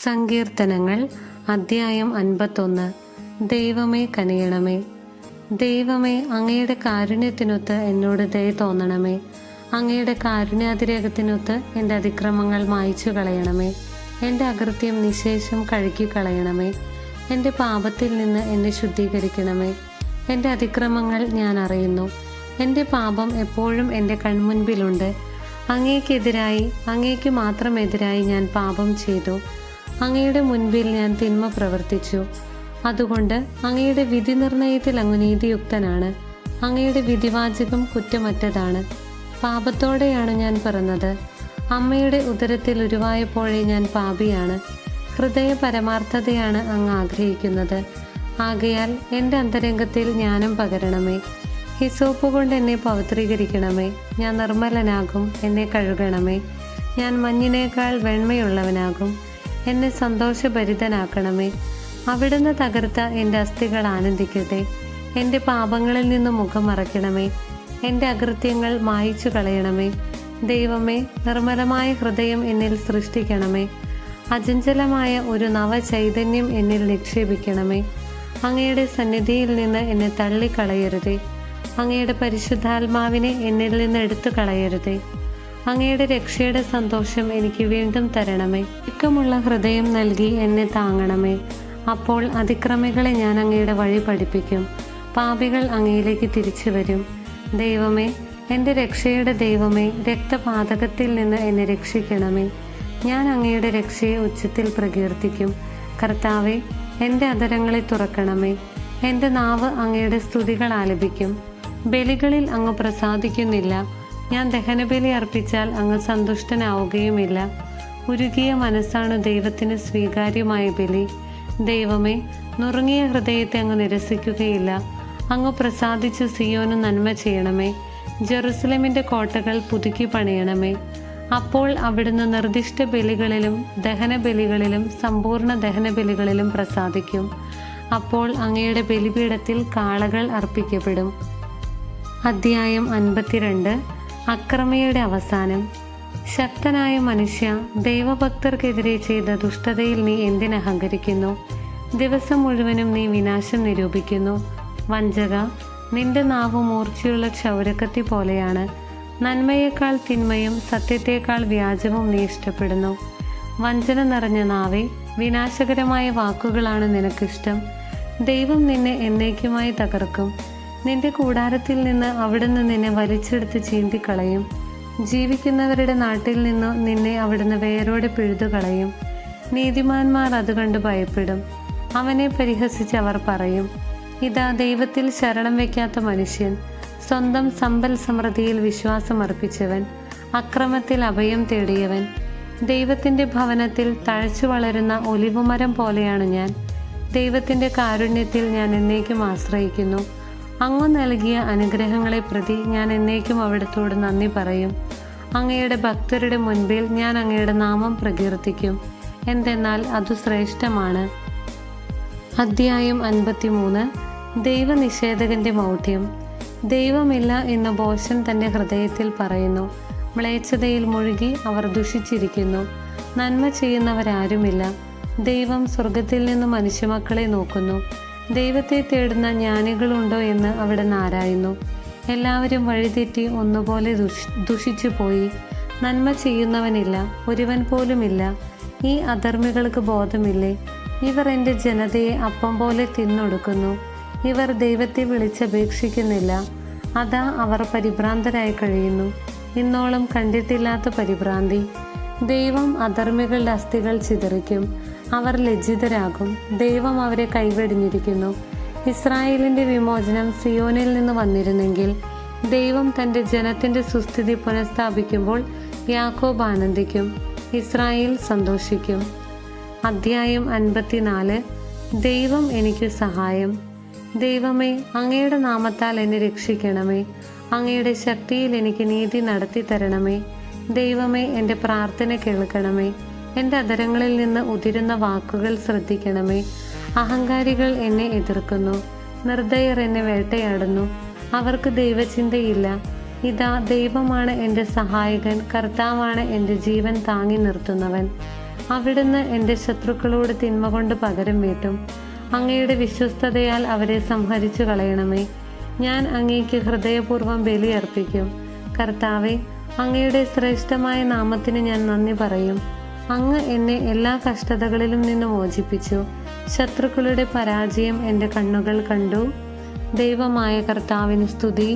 സങ്കീർത്തനങ്ങൾ അദ്ധ്യായം 51. ദൈവമേ കനിയണമേ. ദൈവമേ, അങ്ങയുടെ കാരുണ്യത്തിനൊത്ത് എന്നോട് ദയ തോന്നണമേ. അങ്ങയുടെ കാരുണ്യാതിരേകത്തിനൊത്ത് എൻ്റെ അതിക്രമങ്ങൾ മായ്ച്ചു കളയണമേ. എൻ്റെ അകൃത്യം നിശേഷം കഴുകി കളയണമേ. എൻ്റെ പാപത്തിൽ നിന്ന് എന്നെ ശുദ്ധീകരിക്കണമേ. എൻ്റെ അതിക്രമങ്ങൾ ഞാൻ അറിയുന്നു. എൻ്റെ പാപം എപ്പോഴും എൻ്റെ കൺമുൻപിലുണ്ട്. അങ്ങേക്കെതിരായി, അങ്ങേക്ക് മാത്രം എതിരായി ഞാൻ പാപം ചെയ്തു. അങ്ങയുടെ മുൻപിൽ ഞാൻ തിന്മ പ്രവർത്തിച്ചു. അതുകൊണ്ട് അങ്ങയുടെ വിധി നിർണയത്തിൽ അങ്ങ് നീതിയുക്തനാണ്. അങ്ങയുടെ വിധിവാചകം കുറ്റമറ്റതാണ്. പാപത്തോടെയാണ് ഞാൻ പിറന്നത്. അമ്മയുടെ ഉദരത്തിൽ ഉരുവായപ്പോഴേ ഞാൻ പാപിയാണ്. ഹൃദയ പരമാർത്ഥതയാണ് അങ്ങ് ആഗ്രഹിക്കുന്നത്. ആകയാൽ എൻ്റെ അന്തരംഗത്തിൽ ജ്ഞാനം പകരണമേ. ഹിസോപ്പ് കൊണ്ട് എന്നെ പവിത്രീകരിക്കണമേ. ഞാൻ നിർമ്മലനാകും, എന്നെ കഴുകണമേ. ഞാൻ മഞ്ഞിനേക്കാൾ വെണ്മയുള്ളവനാകും. എന്നെ സന്തോഷഭരിതനാക്കണമേ. അവിടുന്ന് തകർത്ത എൻ്റെ അസ്ഥികൾ ആനന്ദിക്കട്ടെ. എൻ്റെ പാപങ്ങളിൽ നിന്ന് മുഖം മറയ്ക്കണമേ. എൻ്റെ അകൃത്യങ്ങൾ മായ്ച്ചു കളയണമേ. ദൈവമേ, നിർമ്മലമായ ഹൃദയം എന്നിൽ സൃഷ്ടിക്കണമേ. അചഞ്ചലമായ ഒരു നവചൈതന്യം എന്നിൽ നിക്ഷേപിക്കണമേ. അങ്ങയുടെ സന്നിധിയിൽ നിന്ന് എന്നെ തള്ളിക്കളയരുതേ. അങ്ങയുടെ പരിശുദ്ധാത്മാവിനെ എന്നിൽ നിന്ന് എടുത്തു കളയരുതേ. അങ്ങയുടെ രക്ഷയുടെ സന്തോഷം എനിക്ക് വീണ്ടും തരണമേ. ഇക്കമുള്ള ഹൃദയം നൽകി എന്നെ താങ്ങണമേ. അപ്പോൾ അതിക്രമികളെ ഞാൻ അങ്ങയുടെ വഴി പഠിപ്പിക്കും. പാപികൾ അങ്ങയിലേക്ക് തിരിച്ചു വരും. ദൈവമേ, എൻ്റെ രക്ഷയുടെ ദൈവമേ, രക്തപാതകത്തിൽ നിന്ന് എന്നെ രക്ഷിക്കണമേ. ഞാൻ അങ്ങയുടെ രക്ഷയെ ഉച്ചത്തിൽ പ്രകീർത്തിക്കും. കർത്താവെ, എൻ്റെ അധരങ്ങളെ തുറക്കണമേ. എൻ്റെ നാവ് അങ്ങയുടെ സ്തുതികൾ ആലപിക്കും. ബലികളിൽ അങ്ങ് പ്രസാദിക്കുന്നില്ല. ഞാൻ ദഹനബലി അർപ്പിച്ചാൽ അങ്ങ് സന്തുഷ്ടനാവുകയുമില്ല. ഉരുകിയ മനസ്സാണ് ദൈവത്തിന് സ്വീകാര്യമായ ബലി. ദൈവമേ, നുറുങ്ങിയ ഹൃദയത്തെ അങ്ങ് നിരസിക്കുകയില്ല. അങ്ങ് പ്രസാദിച്ച് സിയോന് നന്മ ചെയ്യണമേ. ജെറുസലേമിൻ്റെ കോട്ടകൾ പുതുക്കി പണിയണമേ. അപ്പോൾ അവിടുന്ന് നിർദ്ദിഷ്ട ബലികളിലും ദഹനബലികളിലും സമ്പൂർണ്ണ ദഹനബലികളിലും പ്രസാദിക്കും. അപ്പോൾ അങ്ങയുടെ ബലിപീഠത്തിൽ കാളകൾ അർപ്പിക്കപ്പെടും. അദ്ധ്യായം 52. അക്രമിയുടെ അവസാനം. ശക്തനായ മനുഷ്യ, ദൈവഭക്തർക്കെതിരെ ചെയ്ത ദുഷ്ടതയിൽ നീ എന്തിനഹങ്കരിക്കുന്നു? ദിവസം മുഴുവനും നീ വിനാശം നിരൂപിക്കുന്നു. വഞ്ചക, നിന്റെ നാവ് മൂർച്ചയുള്ള ക്ഷൗരക്കത്തി പോലെയാണ്. നന്മയേക്കാൾ തിന്മയും സത്യത്തേക്കാൾ വ്യാജവും നീ ഇഷ്ടപ്പെടുന്നു. വഞ്ചന നിറഞ്ഞ നാവേ, വിനാശകരമായ വാക്കുകളാണ് നിനക്കിഷ്ടം. ദൈവം നിന്നെ എന്നേക്കുമായി തകർക്കും. നിന്റെ കൂടാരത്തിൽ നിന്ന് അവിടുന്ന് നിന്നെ വലിച്ചെടുത്ത് ചീന്തിക്കളയും. ജീവിക്കുന്നവരുടെ നാട്ടിൽ നിന്ന് നിന്നെ അവിടുന്ന് വേരോടെ പിഴുതുകളയും. നീതിമാന്മാർ അത് കണ്ട് ഭയപ്പെടും. അവനെ പരിഹസിച്ച് അവർ പറയും, ഇതാ ദൈവത്തിൽ ശരണം വയ്ക്കാത്ത മനുഷ്യൻ, സ്വന്തം സമ്പൽ സമൃദ്ധിയിൽ വിശ്വാസമർപ്പിച്ചവൻ, അക്രമത്തിൽ അഭയം തേടിയവൻ. ദൈവത്തിൻ്റെ ഭവനത്തിൽ തഴച്ചു വളരുന്ന ഒലിവുമരം പോലെയാണ് ഞാൻ. ദൈവത്തിൻ്റെ കാരുണ്യത്തിൽ ഞാൻ എന്നേക്കും ആശ്രയിക്കുന്നു. അങ്ങ് നൽകിയ അനുഗ്രഹങ്ങളെ പ്രതി ഞാൻ എന്നേക്കും അവിടുത്തോട് നന്ദി പറയും. അങ്ങയുടെ ഭക്തരുടെ മുൻപിൽ ഞാൻ അങ്ങയുടെ നാമം പ്രകീർത്തിക്കും. എന്തെന്നാൽ അത് ശ്രേഷ്ഠമാണ്. അദ്ധ്യായം 53. ദൈവനിഷേധകന്റെ മൗഢ്യം. ദൈവമില്ല എന്ന് ഭോഷൻ തൻ്റെ ഹൃദയത്തിൽ പറയുന്നു. മ്ലേച്ഛതയിൽ മുഴുകി അവർ ദുഷിച്ചിരിക്കുന്നു. നന്മ ചെയ്യുന്നവരാരുമില്ല. ദൈവം സ്വർഗത്തിൽ നിന്ന് മനുഷ്യമക്കളെ നോക്കുന്നു. ദൈവത്തെ തേടുന്ന ജ്ഞാനികളുണ്ടോ എന്ന് അവിടുന്ന് ആരായുന്നു. എല്ലാവരും വഴിതെറ്റി ഒന്നുപോലെ ദുഷിച്ചു പോയി. നന്മ ചെയ്യുന്നവനില്ല, ഒരുവൻ പോലുമില്ല. ഈ അധർമ്മികൾക്ക് ബോധമില്ലേ? ഇവർ എൻ്റെ ജനതയെ അപ്പം പോലെ തിന്നൊടുക്കുന്നു. ഇവർ ദൈവത്തെ വിളിച്ചപേക്ഷിക്കുന്നില്ല. അതാ അവർ പരിഭ്രാന്തരായി കഴിയുന്നു. ഇന്നോളം കണ്ടിട്ടില്ലാത്ത പരിഭ്രാന്തി. ദൈവം അധർമ്മികളുടെ അസ്ഥികൾ ചിതറിക്കും. അവർ ലജ്ജിതരാകും. ദൈവം അവരെ കൈവെടിഞ്ഞിരിക്കുന്നു. ഇസ്രായേലിൻ്റെ വിമോചനം സിയോനിൽ നിന്ന് വന്നിരുന്നെങ്കിൽ, ദൈവം തൻ്റെ ജനത്തിൻ്റെ സുസ്ഥിതി പുനഃസ്ഥാപിക്കുമ്പോൾ യാക്കോബ് ആനന്ദിക്കും, ഇസ്രായേൽ സന്തോഷിക്കും. അദ്ധ്യായം 54. ദൈവം എനിക്ക് സഹായം. ദൈവമേ, അങ്ങയുടെ നാമത്താൽ എന്നെ രക്ഷിക്കണമേ. അങ്ങയുടെ ശക്തിയിൽ എനിക്ക് നീതി നടത്തി തരണമേ. ദൈവമേ, എൻ്റെ പ്രാർത്ഥന കേൾക്കണമേ. എൻ്റെ അധരങ്ങളിൽ നിന്ന് ഉതിരുന്ന വാക്കുകൾ ശ്രദ്ധിക്കണമേ. അഹങ്കാരികൾ എന്നെ എതിർക്കുന്നു. നിർദ്ദയർ എന്നെ വേട്ടയാടുന്നു. അവർക്ക് ദൈവചിന്തയില്ല. ഇതാ ദൈവമാണ് എൻ്റെ സഹായകൻ, കർത്താവാണ് എൻ്റെ ജീവൻ താങ്ങി നിർത്തുന്നവൻ. അവിടുന്ന് എൻ്റെ ശത്രുക്കളോട് തിന്മ കൊണ്ട് പകരം വീട്ടും. അങ്ങയുടെ വിശ്വസ്തതയാൽ അവരെ സംഹരിച്ചു കളയണമേ. ഞാൻ അങ്ങേക്ക് ഹൃദയപൂർവ്വം ബലിയർപ്പിക്കും. കർത്താവെ, അങ്ങയുടെ ശ്രേഷ്ഠമായ നാമത്തിന് ഞാൻ നന്ദി പറയും. അങ്ങ് എന്നെ എല്ലാ കഷ്ടതകളിലും നിന്ന് മോചിപ്പിച്ചു. ശത്രുക്കളുടെ പരാജയം എൻ്റെ കണ്ണുകൾ കണ്ടു. ദൈവമായ കർത്താവിന് സ്തുതി.